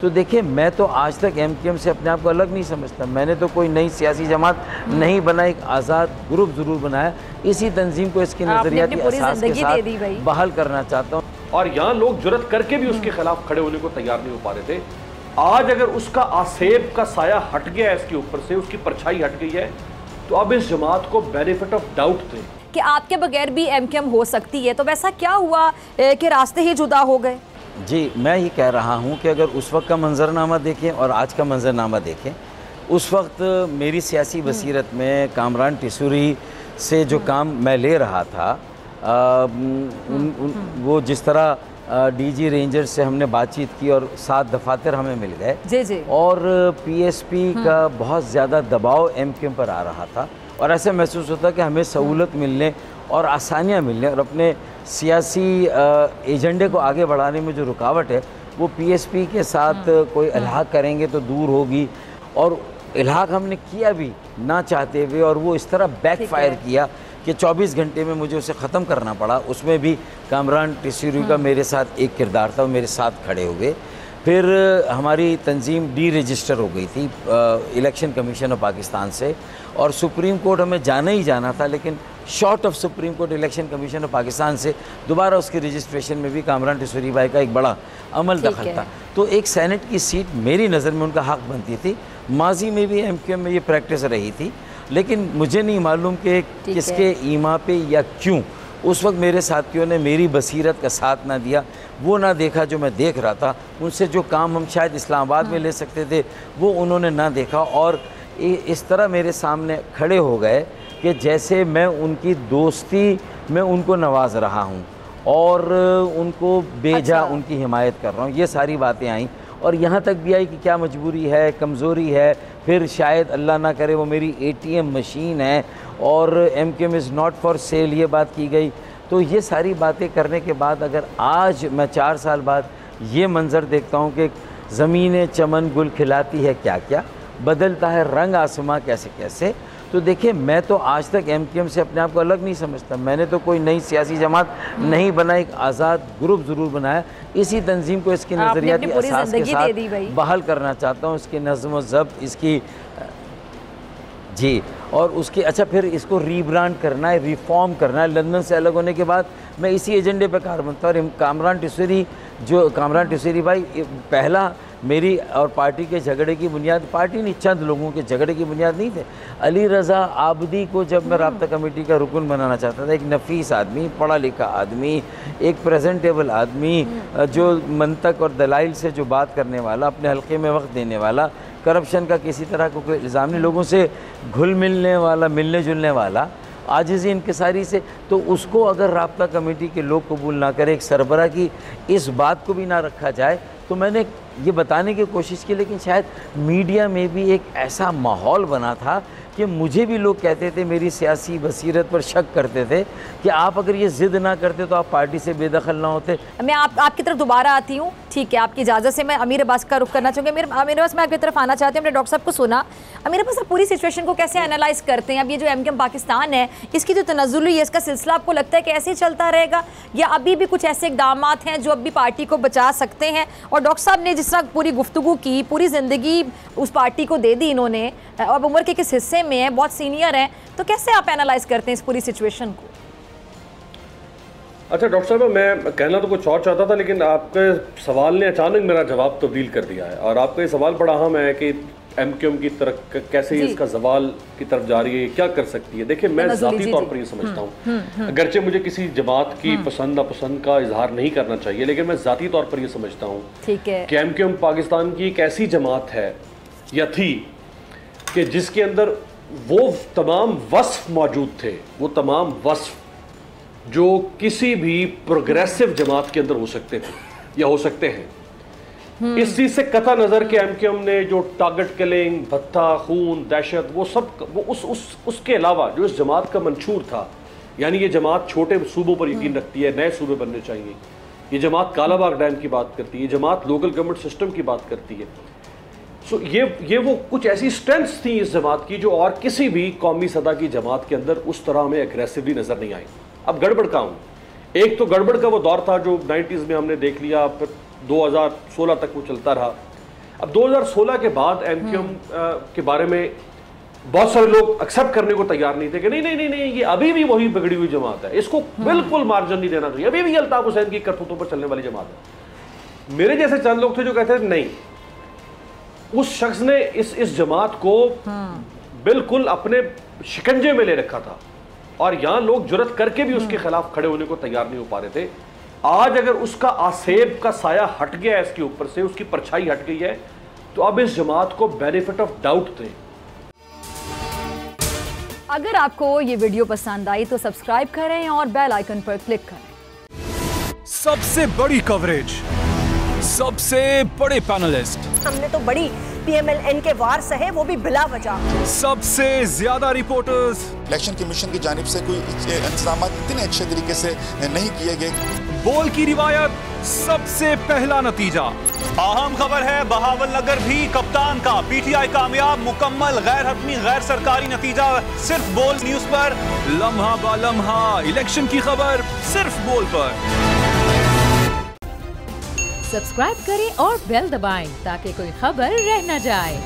तो देखिए, मैं तो आज तक एमक्यूएम से अपने आप को अलग नहीं समझता। मैंने तो कोई नई सियासी जमात नहीं बनाई, एक आज़ाद ग्रुप ज़रूर बनाया। इसी तंजीम को इसकी नज़रियाती असास के साथ बहाल करना चाहता हूँ। और यहाँ लोग जुर्रत करके भी उसके खिलाफ खड़े होने को तैयार नहीं हो पा रहे थे। आज अगर उसका आसेब का साया हट गया है, इसके ऊपर से उसकी परछाई हट गई है, तो अब इस जमात को बेनिफिट ऑफ डाउट दें कि आपके बगैर भी एमक्यूएम हो सकती है। तो वैसा क्या हुआ कि रास्ते ही जुदा हो गए? जी, मैं ये कह रहा हूँ कि अगर उस वक्त का मंजरनामा देखें और आज का मंजरनामा देखें, उस वक्त मेरी सियासी बसीरत में कामरान टिसूरी से जो काम मैं ले रहा था, वो जिस तरह डीजी रेंजर से हमने बातचीत की और 7 दफातर हमें मिल गए जी जी, और पीएसपी का बहुत ज़्यादा दबाव एमक्यूएम पर आ रहा था और ऐसा महसूस होता कि हमें सहूलत मिलने और आसानियाँ मिलने और अपने सियासी एजेंडे को आगे बढ़ाने में जो रुकावट है वो पीएसपी के साथ कोई इल्हाक करेंगे तो दूर होगी। और इल्हाक हमने किया भी ना चाहते हुए, और वो इस तरह बैकफायर किया कि 24 घंटे में मुझे उसे ख़त्म करना पड़ा। उसमें भी कामरान टिसूरी का मेरे साथ एक किरदार था, वो मेरे साथ खड़े हुए। फिर हमारी तंजीम डी रजिस्टर हो गई थी इलेक्शन कमीशन ऑफ पाकिस्तान से, और सुप्रीम कोर्ट हमें जाना ही जाना था, लेकिन short of supreme court election commission of Pakistan से दोबारा उसकी रजिस्ट्रेशन में भी कामरान टिसूरी भाई का एक बड़ा अमल दखल था। तो एक सेनेट की सीट मेरी नज़र में उनका हक़ बनती थी। माजी में भी एमक्यूएम में ये प्रैक्टिस रही थी, लेकिन मुझे नहीं मालूम कि किसके ईमा पे या क्यों उस वक्त मेरे साथियों ने मेरी बसीरत का साथ ना दिया, वो ना देखा जो मैं देख रहा था। उनसे जो काम हम शायद इस्लामाबाद में ले सकते थे वो उन्होंने ना देखा, और इस तरह मेरे सामने खड़े हो गए कि जैसे मैं उनकी दोस्ती में उनको नवाज रहा हूँ और उनको बेजा उनकी हिमायत कर रहा हूँ। ये सारी बातें आईं और यहाँ तक भी आई कि क्या मजबूरी है, कमज़ोरी है, फिर शायद अल्लाह ना करे वो मेरी एटीएम मशीन है और MQM is not for sale, ये बात की गई। तो ये सारी बातें करने के बाद अगर आज मैं 4 साल बाद ये मंज़र देखता हूँ कि ज़मीन चमन गुल खिलाती है क्या क्या, बदलता है रंग आसमां कैसे कैसे, तो देखिए, मैं तो आज तक एमक्यूएम से अपने आप को अलग नहीं समझता। मैंने तो कोई नई सियासी जमात नहीं बनाई, एक आज़ाद ग्रुप ज़रूर बनाया। इसी तंजीम को इसकी नज़रियाती असास के साथ बहाल करना चाहता हूँ, इसकी नज़्म व ज़ब्त, इसकी जी, और उसके अच्छा फिर इसको रीब्रांड करना है, रिफॉर्म करना है। लंदन से अलग होने के बाद मैं इसी एजेंडे पर कार बनता हूँ। और कामरान टिसूरी भाई पहला मेरी और पार्टी के झगड़े की बुनियाद, पार्टी नहीं चंद लोगों के झगड़े की बुनियाद नहीं थे। अली रज़ा आबदी को जब मैं राब्ता कमेटी का रुकन बनाना चाहता था, एक नफीस आदमी, पढ़ा लिखा आदमी, एक प्रेजेंटेबल आदमी, जो मंतक और दलाइल से जो बात करने वाला, अपने हल्के में वक्त देने वाला, करप्शन का किसी तरह को कोई इल्ज़ाम नहीं, लोगों से घुल मिलने वाला, मिलने जुलने वाला, आजिज़ी इनकिसारी से, तो उसको अगर राब्ता कमेटी के लोग कबूल ना करें, एक सरबरा की इस बात को भी ना रखा जाए, तो मैंने ये बताने की कोशिश की। लेकिन शायद मीडिया में भी एक ऐसा माहौल बना था कि मुझे भी लोग कहते थे, मेरी सियासी बसीरत पर शक करते थे कि आप अगर ये ज़िद ना करते तो आप पार्टी से बेदखल ना होते। मैं आपकी तरफ दोबारा आती हूँ, ठीक है, आपकी इजाज़त से मैं अमीर अब्बास का रुख करना चाहूँगी। अमीर अब्बास, मैं आपकी तरफ आना चाहती हूँ। हमने डॉक्टर साहब को सुना। अमीर अब्बास, आप पूरी सिचुएशन को कैसे एनालाइज करते हैं? अब ये जो एमक्यूएम पाकिस्तान है, इसकी जो तनज़्ज़ुल हुई है, इसका सिलसिला आपको लगता है कि ऐसे ही चलता रहेगा, या अभी भी कुछ ऐसे इक़दाम हैं जो अभी पार्टी को बचा सकते हैं? और डॉक्टर साहब ने जिस तरह पूरी गुफ्तगू की, पूरी ज़िंदगी उस पार्टी को दे दी इन्होंने, अब उम्र के किस हिस्से में है, बहुत सीनियर हैं, तो कैसे आप एनालाइज करते हैं इस पूरी सिचुएशन को? अच्छा डॉक्टर साहब, मैं कहना तो कुछ और चाहता था, लेकिन आपके सवाल ने अचानक मेरा जवाब तब्दील कर दिया है। और आपका ये सवाल बड़ा अहम है कि एमक्यूएम की तरफ कैसे इसका जवाल की तरफ जा रही है, क्या कर सकती है। देखिए, मैं ज़ाती तौर पर ये समझता हूँ, अगरचे मुझे किसी जमात की पसंद नापसंद का इजहार नहीं करना चाहिए, लेकिन मैं ज़ाती तौर पर ये समझता हूँ कि एमक्यूएम पाकिस्तान की एक ऐसी जमात है या थी कि जिसके अंदर वो तमाम वस्फ मौजूद थे, वो तमाम वस्फ जो किसी भी प्रोग्रेसिव जमात के अंदर हो सकते थे या हो सकते हैं। इस चीज से कता नजर के एमक्यूएम ने जो टारगेट किलिंग, भत्ता, खून, दहशत, वो सब वो उसके अलावा जो इस जमात का मंशूर था, यानी ये जमात छोटे सूबों पर यकीन रखती है, नए सूबे बनने चाहिए, ये जमात कालाबाग डैम की बात करती है, ये जमात लोकल गवर्नमेंट सिस्टम की बात करती है। सो ये वो कुछ ऐसी स्ट्रेंथ्स थी इस जमात की जो और किसी भी कौमी सतह की जमात के अंदर उस तरह में एग्रेसिवली नजर नहीं आई। अब गड़बड़ का हूँ, एक तो गड़बड़ का वो दौर था जो 90s में हमने देख लिया, फिर 2016 तक वो चलता रहा, अब 2016 के बाद एमक्यूएम के बारे में बहुत सारे लोग एक्सेप्ट करने को तैयार नहीं थे कि नहीं ये अभी भी वही बिगड़ी हुई जमात है, इसको बिल्कुल मार्जिन नहीं देना चाहिए, अभी भी अल्ताफ हुसैन की करतूतों पर चलने वाली जमात है। मेरे जैसे चंद लोग थे जो कहते थे नहीं, उस शख्स ने इस जमात को बिल्कुल अपने शिकंजे में ले रखा था और यहां लोग जुर्रत करके भी उसके खिलाफ खड़े होने को तैयार नहीं हो पा रहे थे। आज अगर उसका आसेब का साया हट गया है इसके ऊपर से, उसकी परछाई हट गई है, तो अब इस जमात को बेनिफिट ऑफ डाउट दें। अगर आपको ये वीडियो पसंद आई तो सब्सक्राइब करें और बेल आइकन पर क्लिक करें। सबसे बड़ी कवरेज, सबसे बड़े पैनलिस्ट, हमने तो बड़ी PMLN के वार सहे, वो भी बिला वजह। सबसे ज्यादा रिपोर्टर्स। इलेक्शन कमीशन की जानिब से कोई इंतजाम इतने अच्छे तरीके से नहीं किए गए। बोल की रिवायत, सबसे पहला नतीजा। अहम खबर है बहावल नगर भी कप्तान का, PTI कामयाब, मुकम्मल गैर हतमी गैर सरकारी नतीजा सिर्फ बोल न्यूज पर। लम्हा बा लम्हा इलेक्शन की खबर सिर्फ बोल पर। सब्सक्राइब करें और बेल दबाएं ताकि कोई खबर रह न जाए।